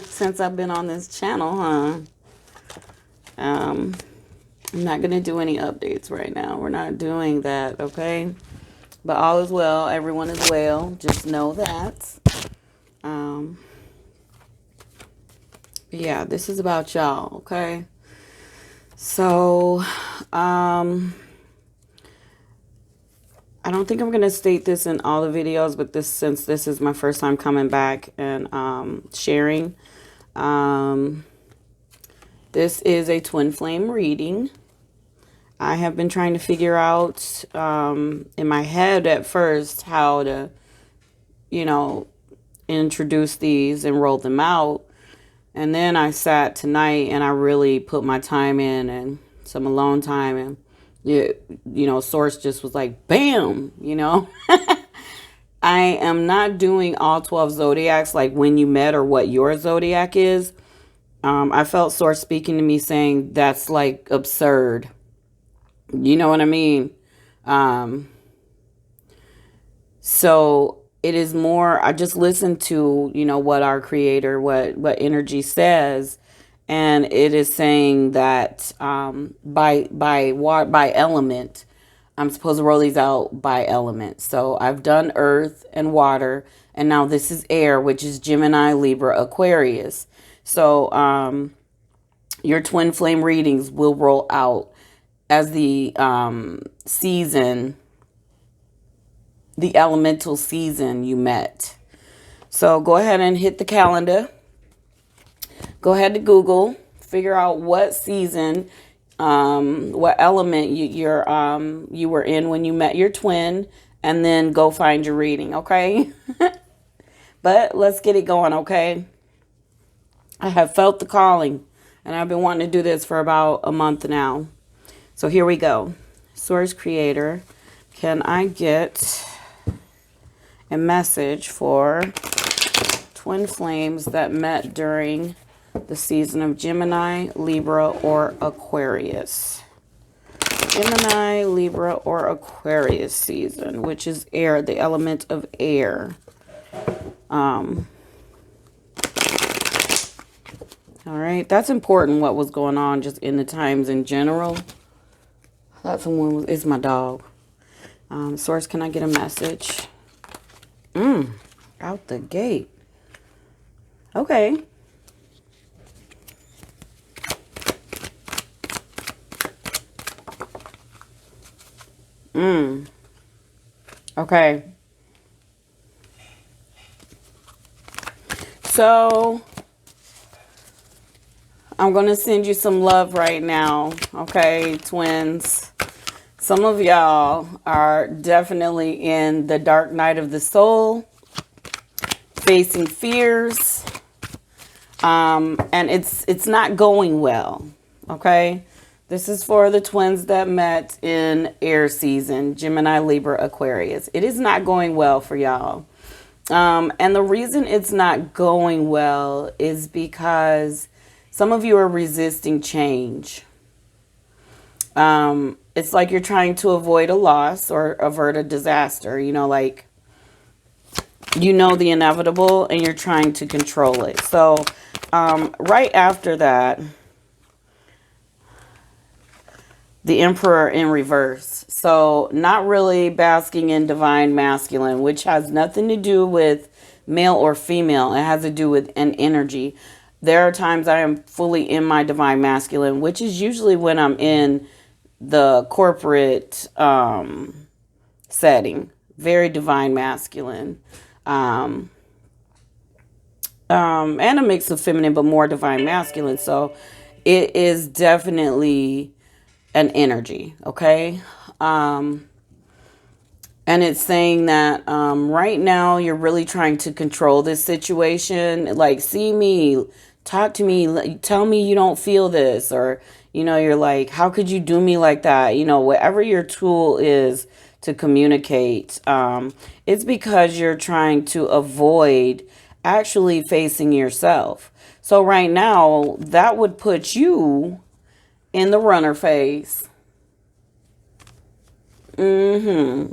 since I've been on this channel, huh? I'm not going to do any updates right now. We're not doing that, okay? But all is well. Everyone is well. Just know that. Um, yeah, this is about y'all, okay? So, I don't think I'm going to state this in all the videos, but since this is my first time coming back and sharing, this is a twin flame reading. I have been trying to figure out in my head at first how to, introduce these and roll them out. And then I sat tonight and I really put my time in and some alone time, and Source just was like, bam, I am not doing all 12 zodiacs like when you met or what your zodiac is. I felt Source speaking to me saying that's like absurd. You know what I mean? So it is more, I just listen to, what our creator, what energy says. And it is saying that by element, I'm supposed to roll these out by element. So I've done earth and water, and now this is air, which is Gemini, Libra, Aquarius. So your twin flame readings will roll out as the season, the elemental season you met. So go ahead and hit the calendar. Go ahead to Google, figure out what season, what element you were in when you met your twin, and then go find your reading, okay? But let's get it going, okay? I have felt the calling, and I've been wanting to do this for about a month now. So here we go. Source Creator, can I get a message for twin flames that met during the season of Gemini, Libra, or Aquarius? Gemini, Libra, or Aquarius season, which is air, the element of air. All right, that's important what was going on just in the times in general. That's someone is my dog. Source, can I get a message? Out the gate. Okay. Okay. So I'm going to send you some love right now. Okay, twins. Some of y'all are definitely in the dark night of the soul, facing fears. And it's not going well. Okay. This is for the twins that met in air season, Gemini, Libra, Aquarius. It is not going well for y'all. And the reason it's not going well is because some of you are resisting change. It's like you're trying to avoid a loss or avert a disaster, like, the inevitable and you're trying to control it. So, right after that, the Emperor in reverse. So not really basking in divine masculine, which has nothing to do with male or female. It has to do with an energy. There are times I am fully in my divine masculine, which is usually when I'm in the corporate setting. Very divine masculine. And a mix of feminine, but more divine masculine. So it is definitely an energy, okay? And it's saying that right now you're really trying to control this situation. Like, see me, talk to me, tell me you don't feel this, or, you're like, how could you do me like that? Whatever your tool is to communicate, it's because you're trying to avoid actually facing yourself. So right now, that would put you in the runner phase. A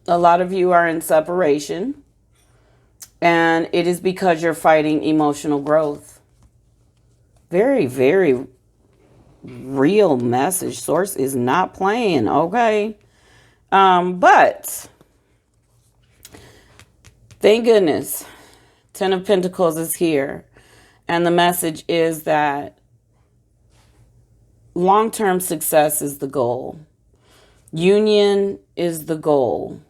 lot of you are in separation. And it is because you're fighting emotional growth. Very, very real message. Source is not playing, okay? But thank goodness, Ten of Pentacles is here. And the message is that long-term success is the goal. Union is the goal.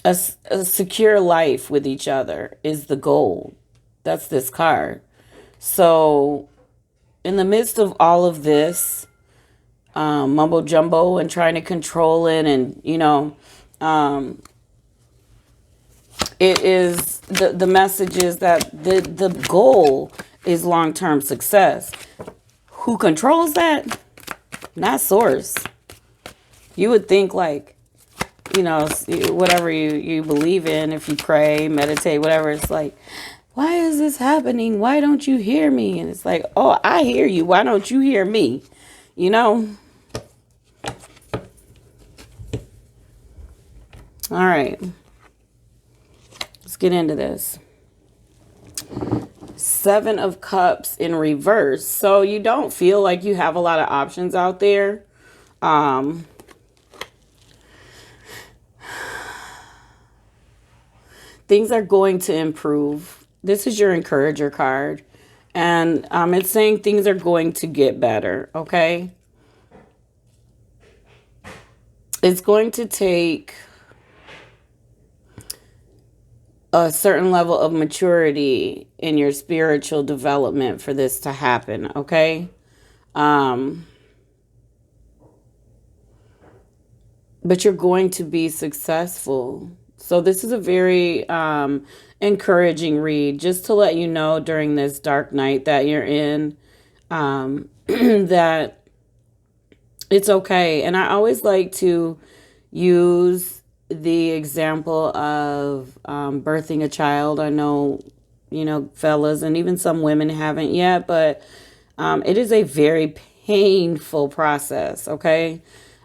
A secure life with each other is the goal. That's this card. So in the midst of all of this mumbo jumbo and trying to control it, and it is the message is that the goal is long-term success. Who controls that? Not source. You would think, like, whatever you believe in, if you pray, meditate, whatever, it's like, why is this happening? Why don't you hear me? And it's like, oh, I hear you. Why don't you hear me? All right. Let's get into this. Seven of Cups in reverse. So you don't feel like you have a lot of options out there. Things are going to improve. This is your encourager card. And it's saying things are going to get better, okay? It's going to take a certain level of maturity in your spiritual development for this to happen, okay? But you're going to be successful. So this is a very encouraging read, just to let you know during this dark night that you're in, that it's okay. And I always like to use the example of birthing a child. I know, fellas and even some women haven't yet, but it is a very painful process, okay?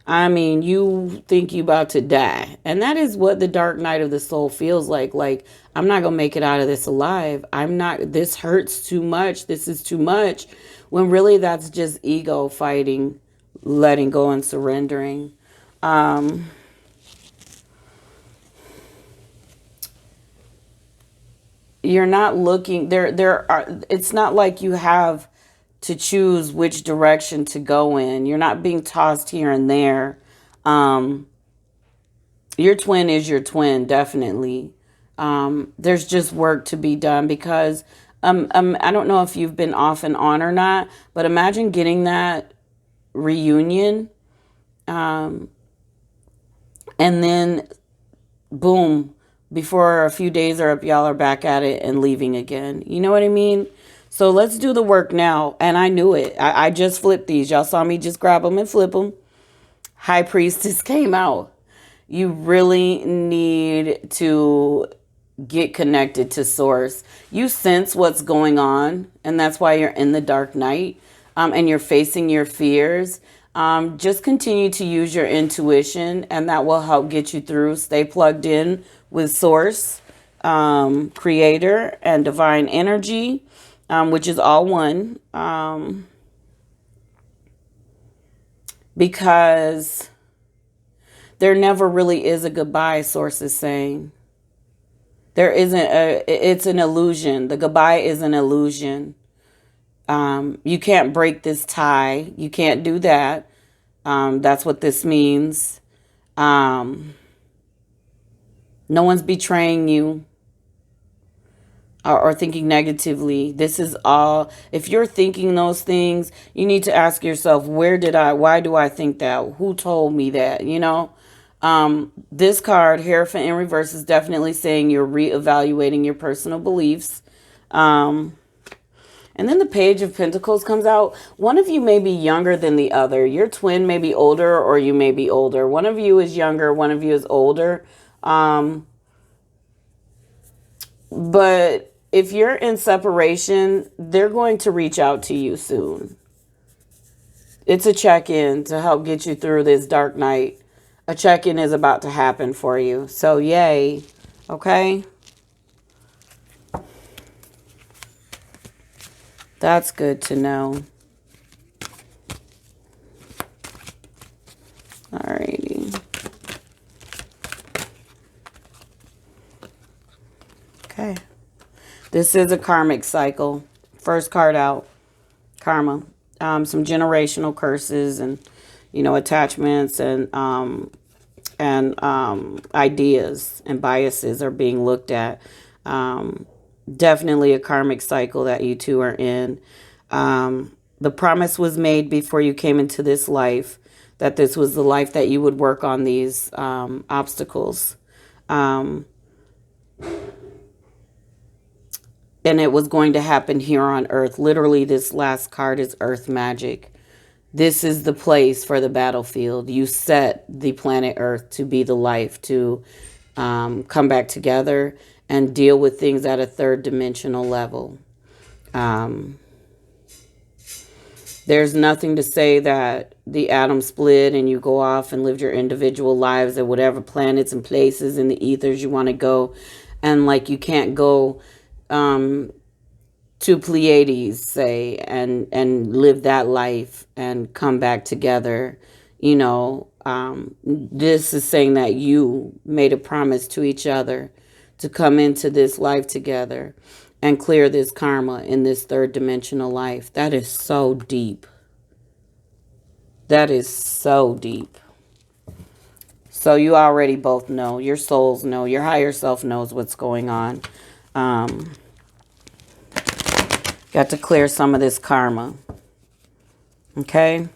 I mean, you think you about to die. And that is what the dark night of the soul feels like. Like, I'm not going to make it out of this alive. This hurts too much. This is too much. When really that's just ego fighting, letting go and surrendering. You're not looking it's not like you have to choose which direction to go in. You're not being tossed here and there. Your twin is your twin, definitely. There's just work to be done because I don't know if you've been off and on or not, but imagine getting that reunion, and then boom, before a few days are up, y'all are back at it and leaving again. You know what I mean? So let's do the work now. And I knew it. I just flipped these. Y'all saw me just grab them and flip them. High Priestess came out. You really need to get connected to source. You sense what's going on, and that's why you're in the dark night, and you're facing your fears. Just continue to use your intuition, and that will help get you through. Stay plugged in with source, creator, and divine energy, which is all one, because there never really is a goodbye, source is saying. There isn't it's an illusion. The goodbye is an illusion. You can't break this tie. You can't do that. That's what this means. No one's betraying you or thinking negatively. This is all, if you're thinking those things, you need to ask yourself, why do I think that? Who told me that? This card, Hierophant in reverse, is definitely saying you're reevaluating your personal beliefs. And then the Page of Pentacles comes out. One of you may be younger than the other. Your twin may be older, or you may be older. One of you is younger, one of you is older. But if you're in separation, they're going to reach out to you soon. It's a check-in to help get you through this dark night. A check-in is about to happen for you. So yay. Okay. That's good to know. Alrighty. Okay. This is a karmic cycle. First card out. Karma. Some generational curses and, attachments and ideas and biases are being looked at. Definitely a karmic cycle that you two are in. The promise was made before you came into this life that this was the life that you would work on these obstacles. And it was going to happen here on Earth. Literally, this last card is Earth magic. This is the place for the battlefield. You set the planet Earth to be the life, to come back together and deal with things at a third dimensional level. There's nothing to say that the atom split and you go off and live your individual lives at whatever planets and places in the ethers you want to go. And like you can't go to Pleiades, say, and live that life and come back together. This is saying that you made a promise to each other to come into this life together and clear this karma in this third dimensional life. That is so deep. That is so deep. So you already both know. Your souls know. Your higher self knows what's going on. Got to clear some of this karma. Okay?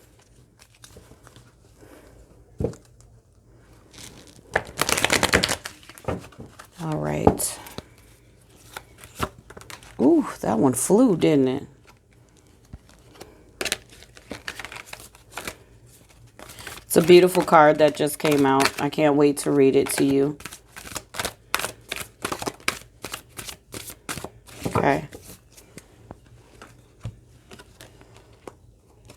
All right. Ooh, that one flew, didn't it? It's a beautiful card that just came out. I can't wait to read it to you. Okay.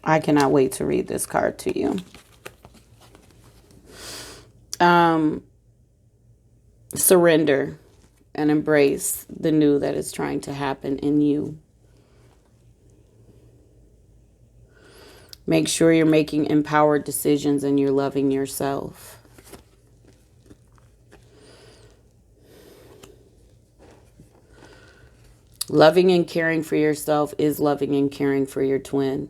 I cannot wait to read this card to you. Surrender and embrace the new that is trying to happen in you. Make sure you're making empowered decisions and you're loving yourself. Loving and caring for yourself is loving and caring for your twin.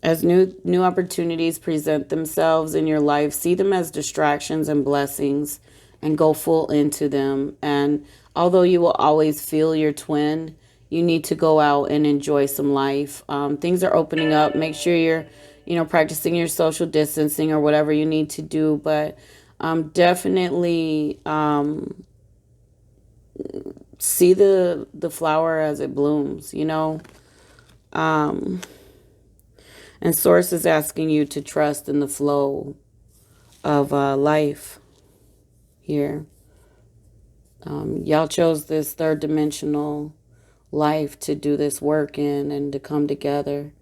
As new opportunities present themselves in your life, see them as distractions and blessings and go full into them. And although you will always feel your twin, you need to go out and enjoy some life. Things are opening up. Make sure you're, practicing your social distancing or whatever you need to do. But definitely see the flower as it blooms, And Source is asking you to trust in the flow of life here. Y'all chose this third dimensional life to do this work in and to come together.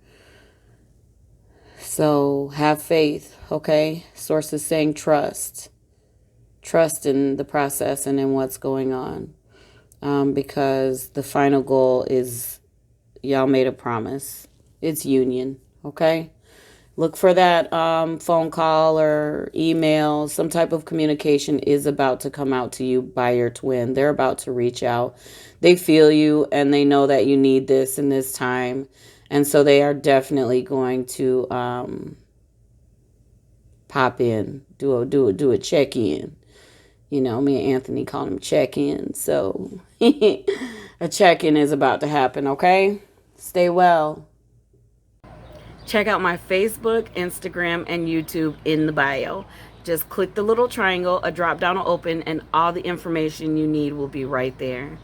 So have faith, okay? Source is saying trust. Trust in the process and in what's going on. Because the final goal is y'all made a promise. It's union. Okay, look for that phone call or email. Some type of communication is about to come out to you by your twin. They're about to reach out. They feel you and they know that you need this in this time. And so they are definitely going to pop in, do a check-in. Me and Anthony call them check-in. So a check-in is about to happen, okay? Stay well. Check out my Facebook, Instagram, and YouTube in the bio. Just click the little triangle, a drop down will open, and all the information you need will be right there.